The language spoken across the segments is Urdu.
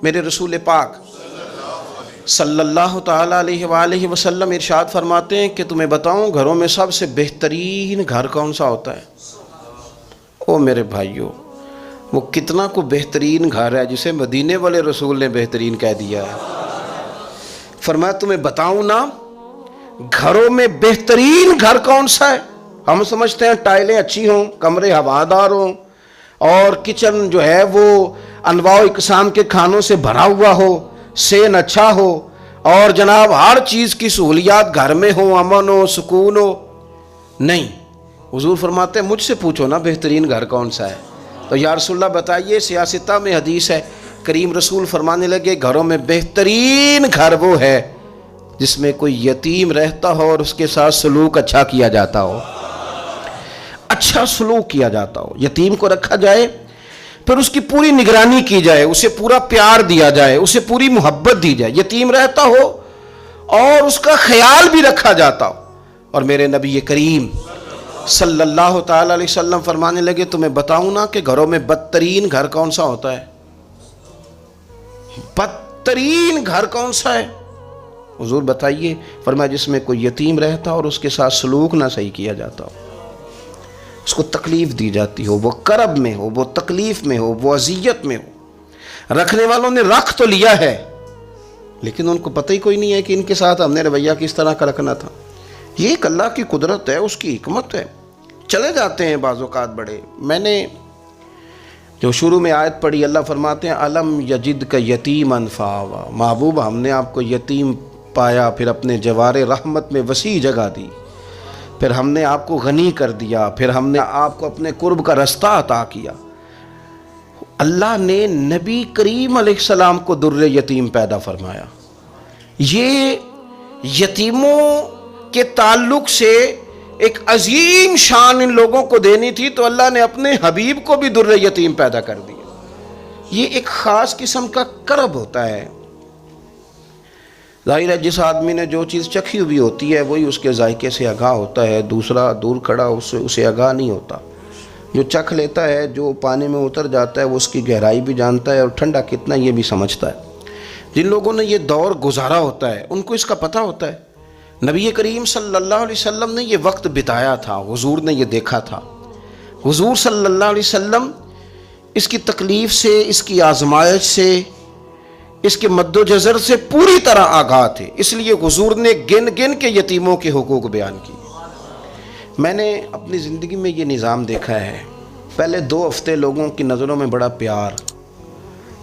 میرے رسول پاک صلی اللہ تعالیٰ علیہ وآلہ وسلم ارشاد فرماتے ہیں کہ تمہیں بتاؤں گھروں میں سب سے بہترین گھر کون سا ہوتا ہے؟ او میرے بھائیوں، وہ کتنا کو بہترین گھر ہے جسے مدینے والے رسول نے بہترین کہہ دیا ہے۔ فرمایا تمہیں بتاؤں نا گھروں میں بہترین گھر کون سا ہے؟ ہم سمجھتے ہیں ٹائلیں اچھی ہوں، کمرے ہوادار ہوں، اور کچن جو ہے وہ انواع و اقسام کے کھانوں سے بھرا ہوا ہو، سین اچھا ہو، اور جناب ہر چیز کی سہولیات گھر میں ہو، امن ہو، سکون ہو۔ نہیں، حضور فرماتے ہیں مجھ سے پوچھو نا بہترین گھر کون سا ہے؟ تو یا رسول اللہ بتائیے، سیاستہ میں حدیث ہے، کریم رسول فرمانے لگے گھروں میں بہترین گھر وہ ہے جس میں کوئی یتیم رہتا ہو اور اس کے ساتھ سلوک اچھا کیا جاتا ہو، اچھا سلوک کیا جاتا ہو، یتیم کو رکھا جائے، پھر اس کی پوری نگرانی کی جائے، اسے پورا پیار دیا جائے، اسے پوری محبت دی جائے، یتیم رہتا ہو اور اس کا خیال بھی رکھا جاتا ہو۔ اور میرے نبی کریم صلی اللہ تعالیٰ علیہ وسلم فرمانے لگے تمہیں بتاؤں نا کہ گھروں میں بدترین گھر کون سا ہوتا ہے؟ بدترین گھر کون سا ہے؟ حضور بتائیے، فرمایا جس میں کوئی یتیم رہتا اور اس کے ساتھ سلوک نہ صحیح کیا جاتا ہو، اس کو تکلیف دی جاتی ہو، وہ کرب میں ہو، وہ تکلیف میں ہو، وہ اذیت میں ہو، رکھنے والوں نے رکھ تو لیا ہے لیکن ان کو پتہ ہی کوئی نہیں ہے کہ ان کے ساتھ ہم نے رویہ کس طرح کا رکھنا تھا۔ یہ ایک اللہ کی قدرت ہے، اس کی حکمت ہے۔ چلے جاتے ہیں بعض اوقات بڑے، میں نے جو شروع میں آیت پڑھی، اللہ فرماتے ہیں الم یجدک یتیما فآویٰ، محبوب ہم نے آپ کو یتیم پایا، پھر اپنے جوار رحمت میں وسیع جگہ دی، پھر ہم نے آپ کو غنی کر دیا، پھر ہم نے آپ کو اپنے قرب کا رستہ عطا کیا۔ اللہ نے نبی کریم علیہ السلام کو در یتیم پیدا فرمایا۔ یہ یتیموں کے تعلق سے ایک عظیم شان ان لوگوں کو دینی تھی، تو اللہ نے اپنے حبیب کو بھی در یتیم پیدا کر دیا۔ یہ ایک خاص قسم کا کرب ہوتا ہے۔ ظاہر ہے جس آدمی نے جو چیز چکھی ہوئی ہوتی ہے وہی اس کے ذائقے سے آگاہ ہوتا ہے، دوسرا دور کھڑا اسے آگاہ نہیں ہوتا۔ جو چکھ لیتا ہے، جو پانی میں اتر جاتا ہے، وہ اس کی گہرائی بھی جانتا ہے اور ٹھنڈا کتنا یہ بھی سمجھتا ہے۔ جن لوگوں نے یہ دور گزارا ہوتا ہے ان کو اس کا پتہ ہوتا ہے۔ نبی کریم صلی اللہ علیہ وسلم نے یہ وقت بتایا تھا، حضور نے یہ دیکھا تھا۔ حضور صلی اللہ علیہ وسلم اس کی تکلیف سے، اس کی آزمائش سے، اس کے مد و جزر سے پوری طرح آگاہ تھے، اس لیے حضور نے گن گن کے یتیموں کے حقوق بیان کیے۔ میں نے اپنی زندگی میں یہ نظام دیکھا ہے، پہلے 2 ہفتے لوگوں کی نظروں میں بڑا پیار،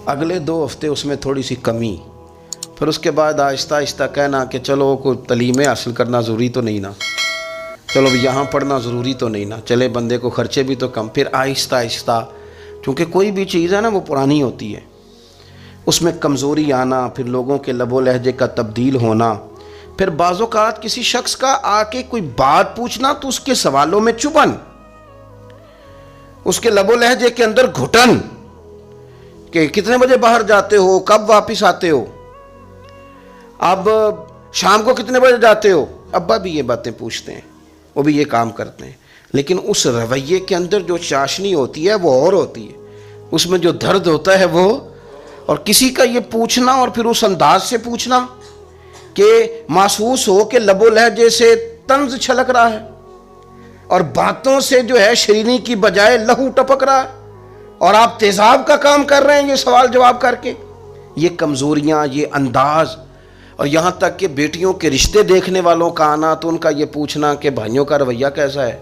اگلے 2 ہفتے اس میں تھوڑی سی کمی، پھر اس کے بعد آہستہ آہستہ کہنا کہ چلو کوئی تعلیم حاصل کرنا ضروری تو نہیں نا، چلو یہاں پڑھنا ضروری تو نہیں نا، چلے بندے کو خرچے بھی تو کم، پھر آہستہ آہستہ، کیونکہ کوئی بھی چیز ہے نا وہ پرانی ہوتی ہے، اس میں کمزوری آنا، پھر لوگوں کے لب و لہجے کا تبدیل ہونا، پھر بعض اوقات کسی شخص کا آ کے کوئی بات پوچھنا تو اس کے سوالوں میں چبھن، اس کے لب و لہجے کے اندر گھٹن کہ کتنے بجے باہر جاتے ہو، کب واپس آتے ہو، اب شام کو کتنے بجے جاتے ہو۔ ابا بھی یہ باتیں پوچھتے ہیں، وہ بھی یہ کام کرتے ہیں، لیکن اس رویے کے اندر جو چاشنی ہوتی ہے وہ اور ہوتی ہے، اس میں جو درد ہوتا ہے وہ، اور کسی کا یہ پوچھنا اور پھر اس انداز سے پوچھنا کہ محسوس ہو کہ لب و لہجے سے طنز چھلک رہا ہے اور باتوں سے جو ہے شیرینی کی بجائے لہو ٹپک رہا ہے، اور آپ تیزاب کا کام کر رہے ہیں یہ سوال جواب کر کے۔ یہ کمزوریاں، یہ انداز، اور یہاں تک کہ بیٹیوں کے رشتے دیکھنے والوں کا آنا تو ان کا یہ پوچھنا کہ بھائیوں کا رویہ کیسا ہے۔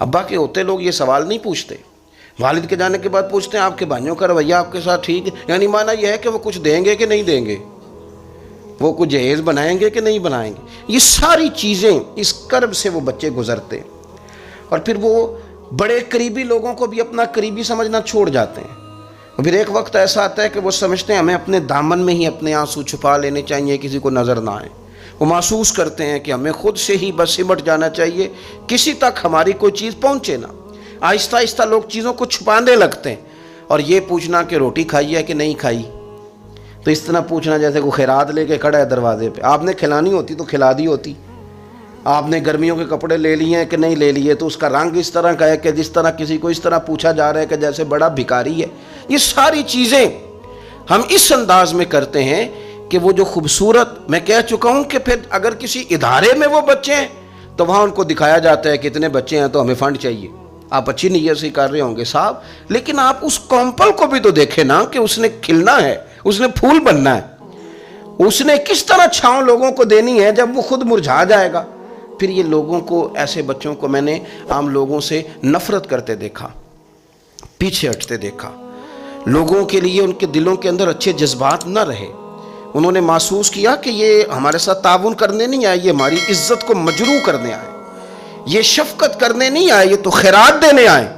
ابا کے ہوتے لوگ یہ سوال نہیں پوچھتے، والد کے جانے کے بعد پوچھتے ہیں آپ کے بھائیوں کا رویہ آپ کے ساتھ ٹھیک ہے، یعنی معنی یہ ہے کہ وہ کچھ دیں گے کہ نہیں دیں گے، وہ کچھ جہیز بنائیں گے کہ نہیں بنائیں گے۔ یہ ساری چیزیں اس کرب سے وہ بچے گزرتے ہیں، اور پھر وہ بڑے قریبی لوگوں کو بھی اپنا قریبی سمجھنا چھوڑ جاتے ہیں۔ پھر ایک وقت ایسا آتا ہے کہ وہ سمجھتے ہیں ہمیں اپنے دامن میں ہی اپنے آنسو چھپا لینے چاہیے، کسی کو نظر نہ آئے۔ وہ محسوس کرتے ہیں کہ ہمیں خود سے ہی بس سمٹ جانا چاہیے، کسی تک ہماری کوئی چیز پہنچے نہ۔ آہستہ آہستہ لوگ چیزوں کو چھپانے لگتے ہیں، اور یہ پوچھنا کہ روٹی کھائی ہے کہ نہیں کھائی، تو اس طرح پوچھنا جیسے کوئی خیرات لے کے کھڑا ہے دروازے پہ، آپ نے کھلانی ہوتی تو کھلا دی ہوتی، آپ نے گرمیوں کے کپڑے لے لیے ہیں کہ نہیں لے لیے، تو اس کا رنگ اس طرح کا ہے کہ جس طرح کسی کو اس طرح پوچھا جا رہا ہے کہ جیسے بڑا بھکاری ہے۔ یہ ساری چیزیں ہم اس انداز میں کرتے ہیں کہ وہ جو خوبصورت، میں کہہ چکا ہوں کہ پھر اگر کسی ادارے میں وہ بچے ہیں تو وہاں ان کو دکھایا جاتا ہے کہ اتنے بچے ہیں تو ہمیں فنڈ چاہیے۔ آپ اچھی نیت سے کر رہے ہوں گے صاحب، لیکن آپ اس کومپل کو بھی تو دیکھیں نا کہ اس نے کھلنا ہے، اس نے پھول بننا ہے، اس نے کس طرح چھاؤں لوگوں کو دینی ہے جب وہ خود مرجھا جائے گا۔ پھر یہ لوگوں کو، ایسے بچوں کو میں نے عام لوگوں سے نفرت کرتے دیکھا، پیچھے ہٹتے دیکھا، لوگوں کے لیے ان کے دلوں کے اندر اچھے جذبات نہ رہے۔ انہوں نے محسوس کیا کہ یہ ہمارے ساتھ تعاون کرنے نہیں آئے، یہ ہماری عزت کو مجروح کرنے آئے، یہ شفقت کرنے نہیں آئے، یہ تو خیرات دینے آئے۔